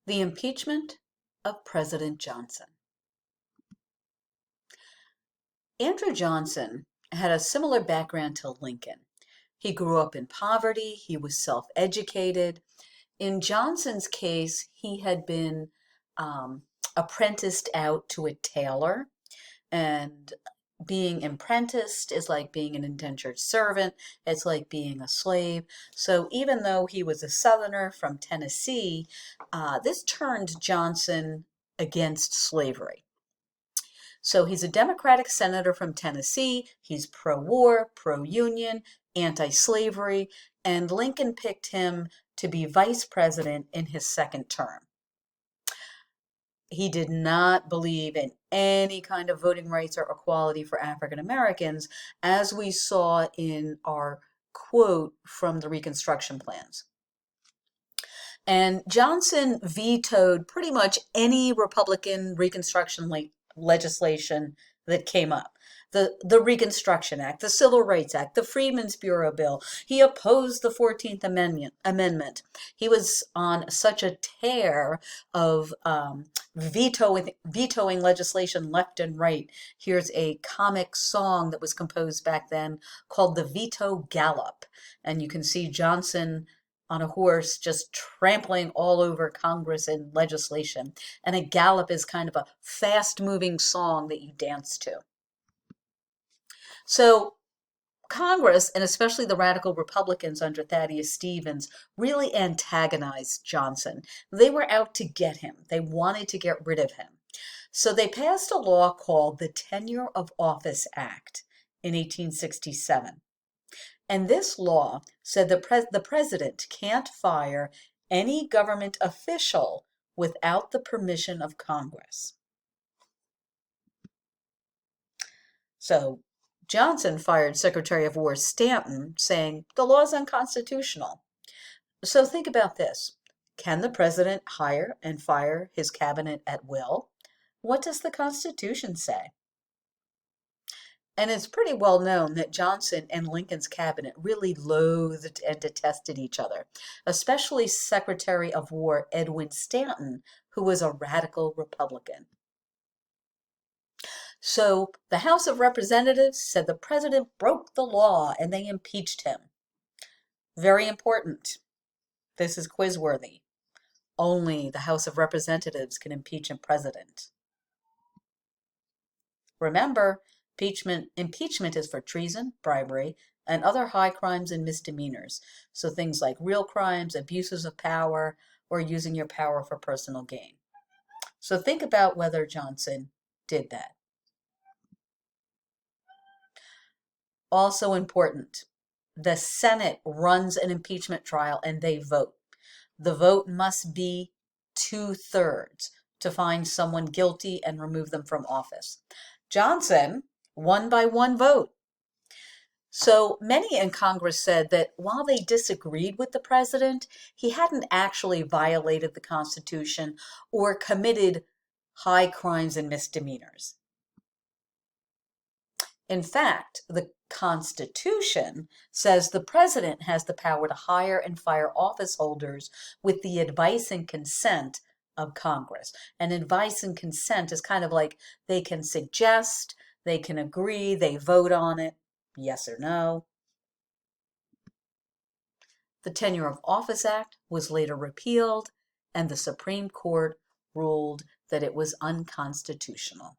The impeachment of President Johnson. Andrew Johnson had a similar background to Lincoln. He grew up in poverty, he was self educated. In Johnson's case, he had been um, apprenticed out to a tailor, and being apprenticed is like being an indentured servant, it's like being a slave. So even though he was a Southerner from Tennessee, this turned Johnson against slavery. So he's a Democratic senator from Tennessee. He's pro war, pro union, anti slavery, and Lincoln picked him to be vice president in his second term. He did not believe in any kind of voting rights or equality for African Americans, as we saw in our quote from the Reconstruction plans. And Johnson vetoed pretty much any Republican Reconstruction legislation that came up. The Reconstruction Act, the Civil Rights Act, the Freedmen's Bureau Bill. He opposed the 14th Amendment. He was on such a tear of vetoing legislation left and right. Here's a comic song that was composed back then called the Veto Gallop. And you can see Johnson on a horse just trampling all over Congress and legislation. And a gallop is kind of a fast moving song that you dance to. So Congress, and especially the radical Republicans under Thaddeus Stevens, really antagonized Johnson. They were out to get him. They wanted to get rid of him. So they passed a law called the Tenure of Office Act in 1867. And this law said that the president can't fire any government official without the permission of Congress. So Johnson fired Secretary of War Stanton, saying the law is unconstitutional. So think about this. Can the president hire and fire his cabinet at will? What does the Constitution say? And it's pretty well known that Johnson and Lincoln's cabinet really loathed and detested each other, especially Secretary of War Edwin Stanton, who was a radical Republican. So the House of Representatives said the president broke the law and they impeached him. Very important. This is quiz-worthy. Only the House of Representatives can impeach a president. Remember, impeachment is for treason, bribery, and other high crimes and misdemeanors. So things like real crimes, abuses of power, or using your power for personal gain. So think about whether Johnson did that. Also important, the Senate runs an impeachment trial and they vote. The vote must be 2/3 to find someone guilty and remove them from office. Johnson won by one vote. So many in Congress said that while they disagreed with the president, he hadn't actually violated the Constitution or committed high crimes and misdemeanors. In fact, the Constitution says the president has the power to hire and fire office holders with the advice and consent of Congress. And advice and consent is kind of like they can suggest, they can agree, they vote on it, yes or no. The Tenure of Office Act was later repealed, and the Supreme Court ruled that it was unconstitutional.